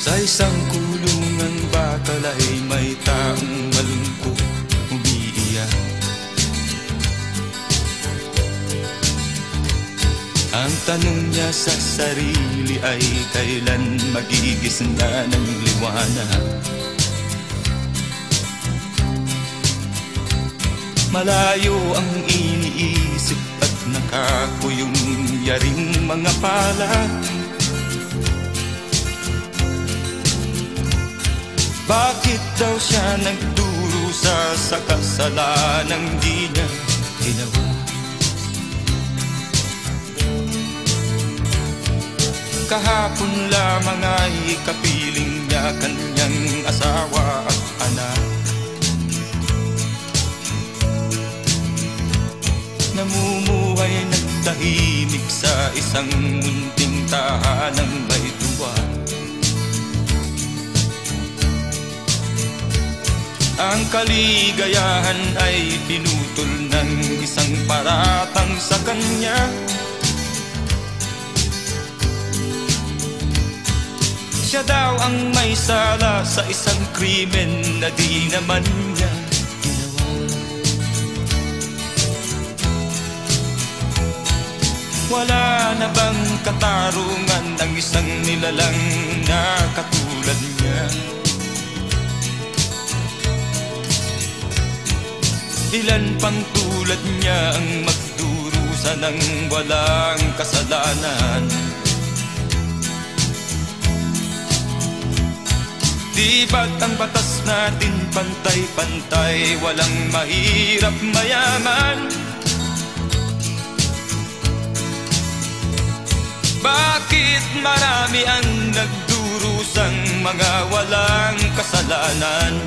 Sa isang kulungan bakal ay may taong malungkot umiiyak. Ang tanong niya sa sarili ay kailan magigising na ng liwanag. Malayo ang iniisip at nakakuyong yaring mga palad. Bakit daw siya nagdurusa sa kasalanang di niya ginawa? Kahapon lamang ay kapiling niya kanyang asawa at anak. Namumuhay nagtahimik sa isang munting tahanang may tuwa. Ang kaligayahan ay pinutol ng isang paratang sa kanya. Siya daw ang may sala sa isang krimen na di naman niya ginawa. Wala na bang katarungan ang isang nilalang na katulad niya? Ilan pang tulad niya ang magdurusa ng walang kasalanan? Di ba't ang batas natin pantay-pantay, walang mahirap mayaman? Bakit marami ang nagdurusang mga walang kasalanan?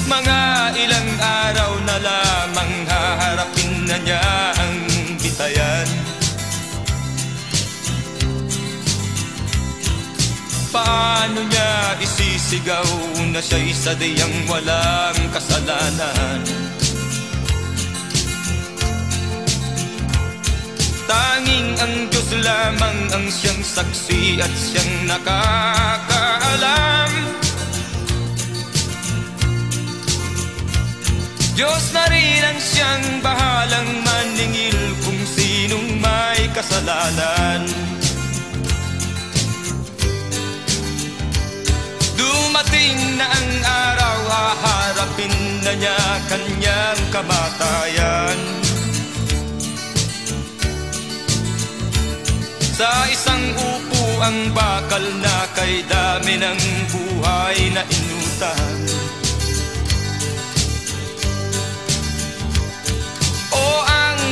Mga ilang araw na lamang haharapin na niya ang bitayan. Paano niya isisigaw na siya'y sadyang walang kasalanan? Tanging ang Diyos lamang ang siyang saksi at siyang nakakaalam. Diyos na rin ang siyang bahalang maningil kung sinong may kasalanan. Dumating na ang araw, haharapin na niya kanyang kamatayan. Sa isang upuang bakal na kay dami ng buhay na inutang.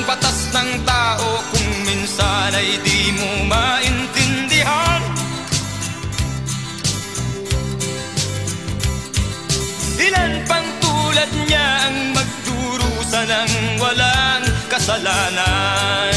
Batas ng tao kung minsan ay di mo maintindihan. Ilan pang tulad niya ang magdurusa ng walang kasalanan?